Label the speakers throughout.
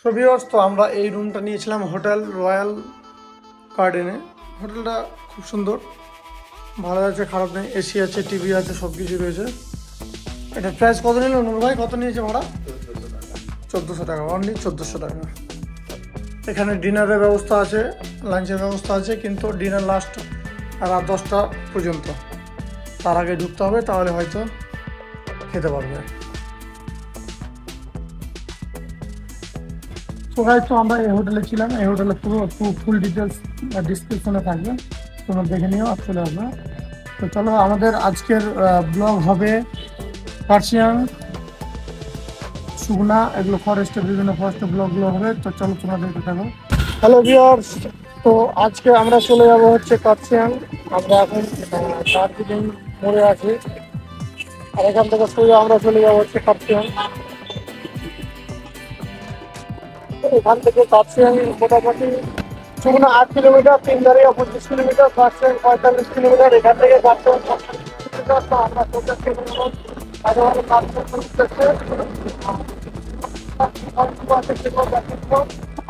Speaker 1: So viewers, তো আমরা এই রুমটা নিয়েছিলাম হোটেল রয়্যাল গার্ডেনে। হোটেলটা খুব সুন্দর, ভালো আছে, খারাপ নেই, এসি আছে, টিভি আছে, সব কিছু রয়েছে। এটা প্রাইস কত নিল নূর ভাই? কত নিয়েছে ভাড়া? 1400 টাকা, অনলি 1400 টাকা। এখানে ডিনারের ব্যবস্থা আছে, লাঞ্চের ব্যবস্থা আছে, কিন্তু ডিনার লাস্ট রাত 10টা পর্যন্ত। তার আগে ঢুকতে হবে, তাহলে হয়তো খেতে পারবে। তো গাইস, তো আমরা এই হোটেলে ছিলাম। এই হোটেলে পুরো ফুল ডিটেলস ডিসক্রিপশনে থাকবে, তোমরা দেখে নিও আর চলে আসবে। তো চলো, আমাদের আজকের ব্লগ হবে কার্শিয়াং, সুগনা, এগুলো ফরেস্টের, বিভিন্ন ফরেস্টের ব্লগগুলো হবে। তো চলো, তোমরা দেখতে থাকো। হ্যালো ভিউয়ার্স, তো আজকে আমরা চলে যাব হচ্ছে কার্শিয়াং। আমরা এখন দার্জিলিং মোড়ে আছি, আর এখান থেকে সোজা আমরা চলে যাবো হচ্ছে কার্শিয়াং। এখান থেকে কার্শিয়াং মোটামুটি Sugna 8 kilometre, তিনদারিয়া 25 kilometre, Kurseong 45 kilometre. এখান থেকে কার্শিয়াং 45 কিলোমিটার। তো আমরা সোজা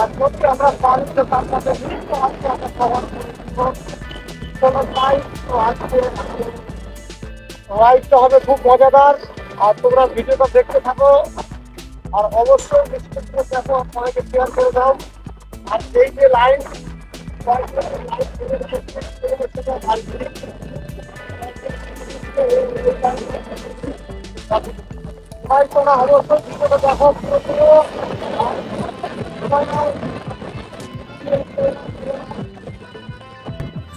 Speaker 1: আর যদি আমরা পানিতে তার সাথে রাইডটা হবে খুব মজাদার। আর তোমরা ভিডিওটা দেখতে থাকো, আর অবশ্যই দেখো, অনেকে শেয়ার করে দাও। আর এই যে লাইন তোমরা অবশ্যই ভিডিওটা দেখো পুরো।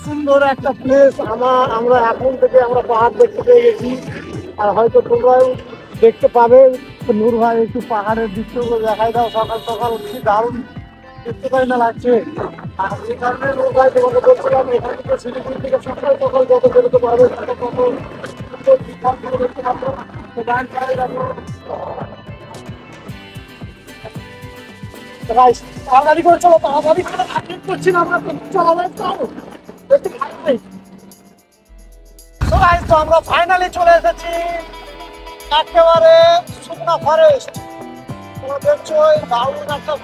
Speaker 1: সুন্দর একটা প্লেস। আমরা এখন থেকে আমরা পাহাড় দেখতে পেয়ে গেছি, আর হয়তো তোমরাও দেখতে পাবে। নূর ভাই একটু পাহাড়ের দৃশ্যগুলো দেখাই দাও। সকাল সকাল কি দারুণ দেখতে পাই না লাগছে। আর এই কারণে নূর ভাই তোমাকে বলছিলাম, এখান থেকে শিলিগুড়ি থেকে সকাল সকাল যত বেরোতে পারবে তত দেখতে পাবো। তো গান চালাই রাখো। তাড়াতাড়ি করে চলো, তাড়াতাড়ি করে করছি না আমরা, চলো একটু খারাপ নেই। তো আমরা ফাইনালি চলে এসেছি একেবারে সুগনা ফরেস্ট। তোমরা দেখছো দারুণ একটা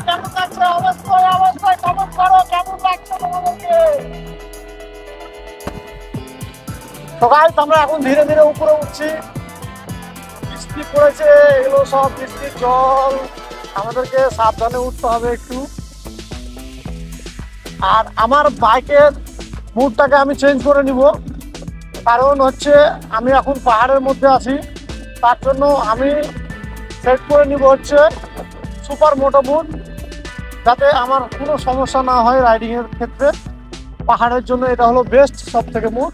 Speaker 1: কেমন লাগছে? অবশ্যই কমেন্ট করো কেমন লাগছে তোমাদেরকে। তো গাইস, আমরা এখন ধীরে ধীরে উপরে উঠছি। বৃষ্টি পড়েছে, এগুলো সব বৃষ্টির জল, আমাদেরকে সাবধানে উঠতে হবে একটু। আর আমার বাইকের মুডটাকে আমি চেঞ্জ করে নিব, কারণ হচ্ছে আমি এখন পাহাড়ের মধ্যে আছি। তার জন্য আমি সেট করে নিব হচ্ছে সুপার মোটো মুড, যাতে আমার কোনো সমস্যা না হয় রাইডিংয়ের ক্ষেত্রে। পাহাড়ের জন্য এটা হলো বেস্ট সব থেকে মুড।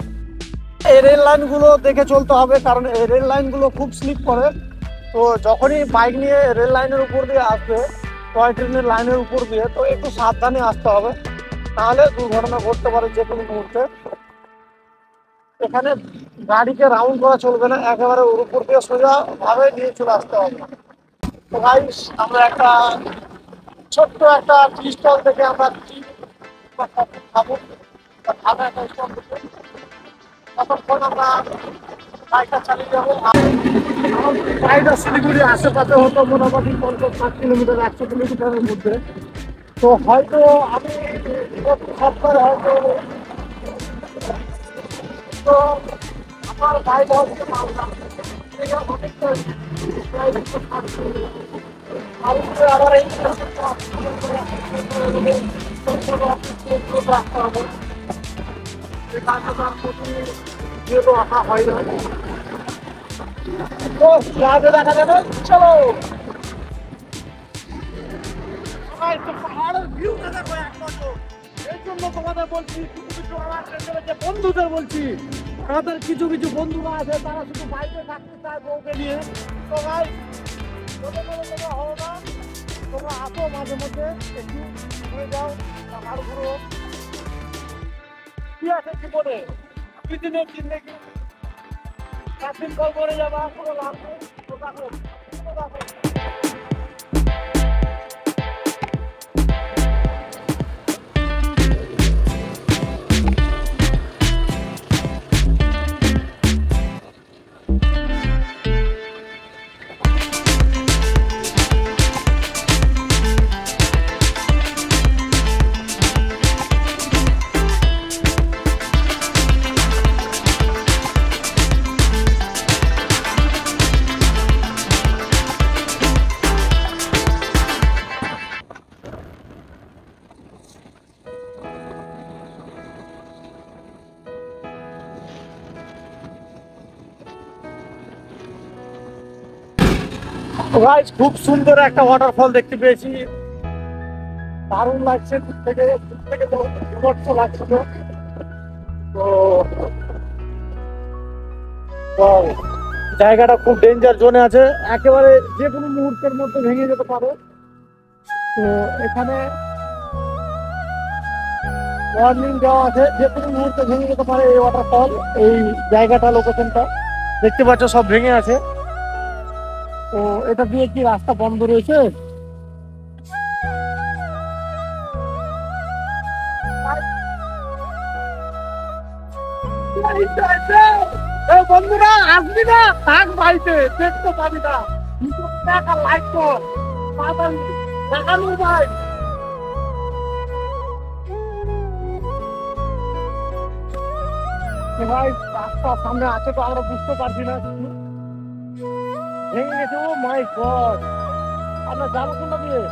Speaker 1: এই রেল লাইনগুলো দেখে চলতে হবে, কারণ এই রেল লাইনগুলো খুব স্লিপ করে। তো যখনই বাইক নিয়ে রেল লাইনের উপর দিয়ে আসবে, টয় ট্রেনের লাইনের উপর দিয়ে, তো একটু সাবধানে আসতে হবে, তাহলে দুর্ঘটনা ঘটতে পারে যে কোনো মুহূর্তে। এখানে গাড়িকে রাউন্ড করা চলবে না, একেবারে ওর উপর দিয়ে সোজা ভাবে নিয়ে চলে আসতে হবে। তো গাইস, আমরা একটা ছোট্ট একটা টি স্টল থেকে আমরা খাবো, একটা স্টল থেকে ততক্ষণ আমরা বাইকটা চালিয়ে যাবো। বাইকটা শিলিগুড়ি আশেপাশে হতো মোটামুটি 50-60 কিলোমিটার, 100 কিলোমিটারের মধ্যে। তো হয়তো আমি সপ্তাহে হয়তো, তো আমার বাইক হচ্ছে মালদা, আবার এই আসা হয় না। তো দেখা যাবে, চলো। পাহাড়ের ভিউটা দেখো একমাত্র। এই জন্য তোমাদের বলছি, কিছু আমার যে বন্ধুদের বলছি, আমাদের কিছু বন্ধুরা আছে, তারা শুধু বাইকে থাকতে চায় বউকে নিয়ে। তো ভাই, তোমরা হও না, তোমরা আসো মাঝে মধ্যে, একটু ঘুরে যাও, পাহাড় ঘুরো। কি আছে জীবনে, দুই দিনের জিন্দেগি, একদিন কল করে যাবা, কোনো লাভ নেই। তো দেখো, গাইস খুব সুন্দর একটা ওয়াটারফল দেখতে পেয়েছি, দারুণ লাগছে, দূর থেকে বিভৎস লাগছিল। তো wow, জায়গাটা খুব ডেঞ্জার জোনে আছে, একেবারে যে কোনো মুহূর্তের মধ্যে ভেঙে যেতে পারে। তো এখানে ওয়ার্নিং দেওয়া আছে, যে কোনো মুহূর্তে ভেঙে যেতে পারে এই ওয়াটারফল। এই জায়গাটা, লোকেশনটা দেখতে পাচ্ছ সব ভেঙে আছে। তো এটা দিয়ে কি রাস্তা বন্ধ রয়েছে? এই বন্ধুরা আসবি না, থাক বাড়িতে, দেখতে পাবি না, লাইক কর, দেখানো ভাই। ভাই রাস্তা সামনে আছে তো আমরা বুঝতে পারছি না, ভেঙে গেছে। ও মাই গড, আমরা যাবো কোনটা দিয়ে?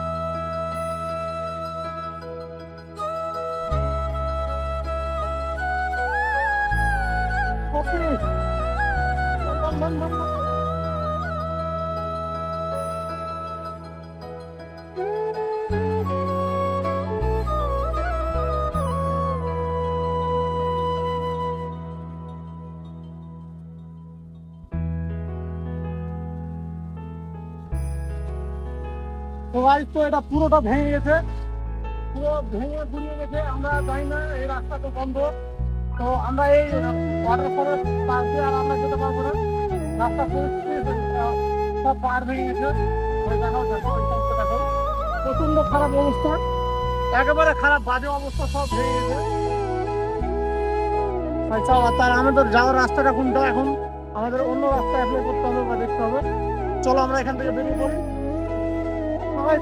Speaker 1: তো এটা পুরোটা ভেঙে গেছে, পুরো ভেঙে গুড়িয়ে গেছে। আমরা জানি না, এই রাস্তা তো বন্ধ। তো আমরা এই ওয়াটারফলের পাশ দিয়ে আর আমরা যেতে পারবো না, রাস্তা সব পাহাড় ভেঙে গেছে। দেখো দেখো, দেখো প্রচন্ড খারাপ অবস্থা, একেবারে খারাপ বাজে অবস্থা, সব ভেঙে গেছে। আচ্ছা, তার আমাদের যাওয়ার রাস্তাটা কোনটা? এখন আমাদের অন্য রাস্তা অ্যাপ্লাই করতে হবে বা দেখতে হবে। চলো আমরা এখান থেকে বেরিয়ে পড়ি।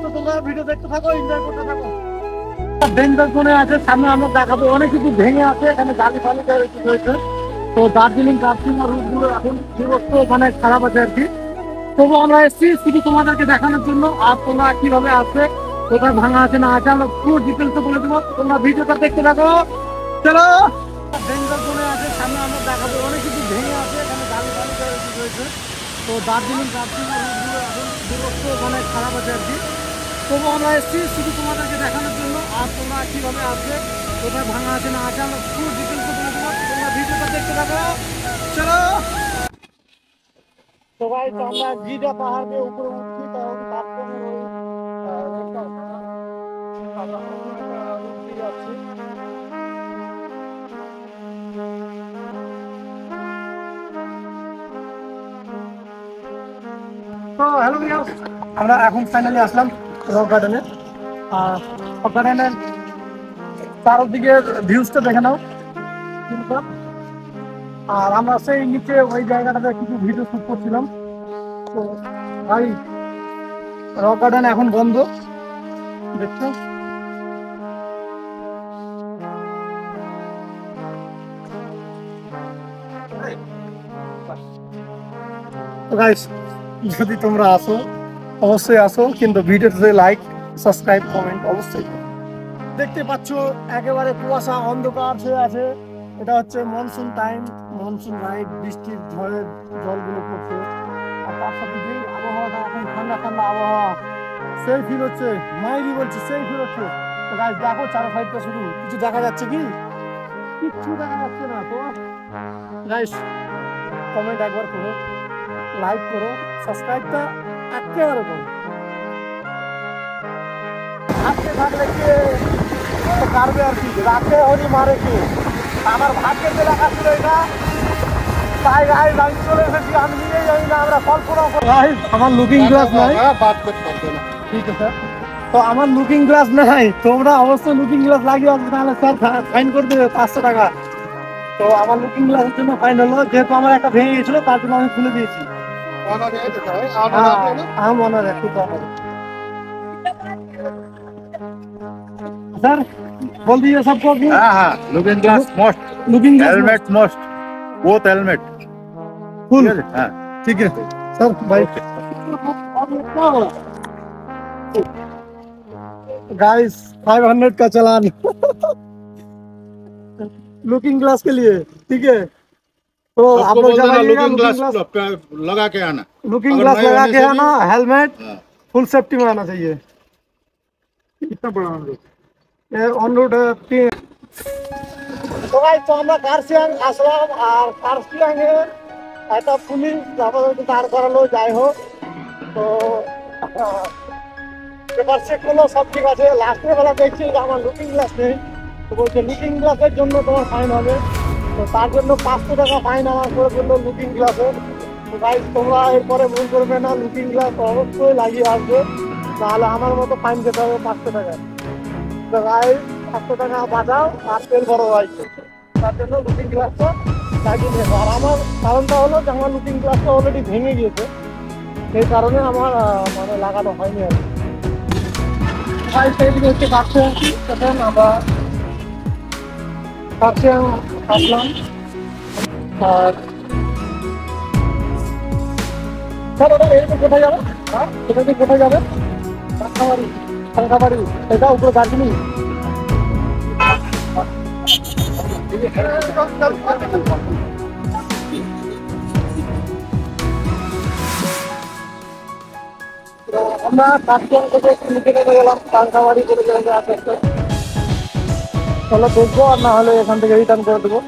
Speaker 1: তো তোমরা ভিডিও দেখতে থাকো, এনজয় করতে থাকো। ডেঞ্জার জোনে আছে, সামনে আমরা দেখাবো অনেক কিছু ভেঙে আছে, এখানে গাড়ি ফালি হয়েছে। তো দার্জিলিং আর রুট গুলো এখন বিভক্ত, মানে খারাপ আছে আর কি। তবু আমরা এসেছি শুধু তোমাদেরকে দেখানোর জন্য, আর তোমরা কিভাবে আসবে, কোথায় ভাঙা আছে না আছে আমরা পুরো ডিটেলসে বলে দেবো। তোমরা ভিডিওটা দেখতে থাকো, চলো। ডেঞ্জার জোনে আছে, সামনে আমরা দেখাবো অনেক কিছু ভেঙে আছে, এখানে গাড়ি ফালি হয়েছে। তো দার্জিলিং আর রুট গুলো এখন বিভক্ত, মানে খারাপ আছে আর কি। তবু আমরা এসেছি শুধু তোমাদেরকে দেখানোর জন্য, আর তোমরা কিভাবে আসবে, কোথায় ভাঙা আছে না আছে আমরা পুরো ডিটেলসে বলে দেবো। তোমরা ভিডিওটা দেখতে থাকো, চলো। তো ভাই, তো আমরা জিডা পাহাড় দিয়ে উপরে উঠছি, তখন দার্জিলিংয়ের ওই যাচ্ছি। তো হ্যালো ভিউয়ার্স, আমরা এখন ফাইনালি আসলাম রক গার্ডেনে। আর রক গার্ডেনের চারদিকের ভিউজটা দেখে নাও। আর আমরা সেই নিচে ওই জায়গাটাতে কিছু ভিডিও শুট করছিলাম। তো ভাই, রক গার্ডেন এখন বন্ধ, দেখছো। তো গাইস, যদি তোমরা আসো অবশ্যই আসো, কিন্তু ভিডিওতে লাইক, সাবস্ক্রাইব, কমেন্ট অবশ্যই। দেখতে পাচ্ছ একেবারে কুয়াশা অন্ধকার হয়ে আছে। এটা হচ্ছে মনসুন টাইম, মনসুন রাইড, বৃষ্টির ঝড়ের জলগুলো পড়ছে। আর তার সাথে যে আবহাওয়াটা এখন ঠান্ডা ঠান্ডা আবহাওয়া, সেই ফিল হচ্ছে, মাইরি বলছে সেই ফিল হচ্ছে। তো গাইস দেখো চার সাইডটা শুধু, কিছু দেখা যাচ্ছে কি? কিচ্ছু দেখা যাচ্ছে না। তো গাইস কমেন্ট একবার করো, লাইক করো, সাবস্ক্রাইবটা একেবারে করো। হাতে থাকলে কে পারবে আর কি, রাতে হরি মারে কে। আমার ভাগ্যের যে লেখা ছিল এটা, তাই গাইস আমি চলে এসেছি। আমি নিজেই জানি না, আমরা কল্পনা গাইস। আমার লুকিং গ্লাস নাই, ঠিক আছে। তো আমার লুকিং গ্লাস নাই, তোমরা অবশ্যই লুকিং গ্লাস লাগিয়ে আসবে, তাহলে স্যার ফাইন করে দেবে 500 টাকা। তো আমার লুকিং গ্লাসের জন্য ফাইন হলো, যেহেতু আমার একটা ভেঙে গেছিল তার জন্য আমি খুলে দিয়েছি। सर बोल दीजिए सबको।
Speaker 2: हाँ हाँ, looking glass must,
Speaker 1: looking
Speaker 2: helmet must, both helmet
Speaker 1: full.
Speaker 2: हाँ
Speaker 1: ठीक है सर, भाई। गाइस 500 का चालान लुकिंग ग्लास के लिए, ठीक है। तो आप
Speaker 2: सबको
Speaker 1: लोग
Speaker 2: बोल देना
Speaker 1: लगाइएगा
Speaker 2: लुकिंग
Speaker 1: लुकिंग
Speaker 2: ग्लास
Speaker 1: ग्लास,
Speaker 2: लगा के आना।
Speaker 1: लुकिंग
Speaker 2: अगर
Speaker 1: ग्लास
Speaker 2: नहीं
Speaker 1: लगा
Speaker 2: होने
Speaker 1: के
Speaker 2: से
Speaker 1: आना,
Speaker 2: भी-
Speaker 1: हेलमेट
Speaker 2: हाँ,
Speaker 1: फुल सेफ्टी में आना चाहिए।
Speaker 2: कितना बड़ा हम लोग।
Speaker 1: On route 3। তো ভাই তো আমরা কার্শিয়াং আসলাম, আর কার্শিয়াং এ একটা পুলিশ আমাদেরকে দাঁড় করালো, যাই হোক। তো পেপার চেক করলো, সব ঠিক আছে। লাস্টের বেলা দেখছি যে আমার লুকিং গ্লাস নেই। তো বলছে লুকিং গ্লাসের জন্য তোমার ফাইন হবে। তো তার জন্য 500 টাকা ফাইন আমার করে দিল লুকিং গ্লাসের। তো ভাই তোমরা এরপরে ভুল করবে না, লুকিং গ্লাস অবশ্যই লাগিয়ে আসবে, তাহলে আমার মতো ফাইন দিতে হবে 500 টাকা। তো ভাই 500 টাকা বাঁচাও আর তেল বড় ভাই, তার জন্য লুকিং গ্লাসটা লাগিয়ে নেবো। আর আমার কারণটা হলো যে আমার লুকিং গ্লাসটা অলরেডি ভেঙে গিয়েছে, সেই কারণে আমার মানে লাগানো হয়নি আর কি। ভাই সেইদিকে হচ্ছে কার্শিয়াং, তখন আমরা কার্শিয়াং আসলাম। আর স্যার ওটা এদিকে কোথায় যাবে? হ্যাঁ এটা দিয়ে কোথায় যাবে? পাঙ্খাবাড়ি, পাঙ্খাবাড়ি এটা উপরে দার্জিলিং। আমরা কার্শিয়াং থেকে একটু নিচে নেমে গেলাম, পাঙ্খাবাড়ি করে যাবে আস্তে আস্তে। তাহলে দেখবো, আর না হলে এখান থেকে রিটার্ন করে দেবো।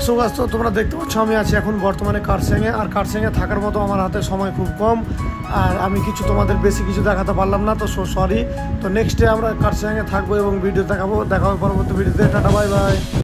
Speaker 1: সো গাছ, তো তোমরা দেখতে পাচ্ছ আমি আছি এখন বর্তমানে কার্শিয়াংয়ে। আর কার্শিয়াংয়ে থাকার মতো আমার হাতে সময় খুব কম, আর আমি কিছু তোমাদের বেশি কিছু দেখাতে পারলাম না, তো সরি। তো নেক্সট ডে আমরা কার্শিয়াংয়ে থাকবো এবং ভিডিও দেখাবো। দেখা হবে পরবর্তী ভিডিওতে। Tata, bye bye.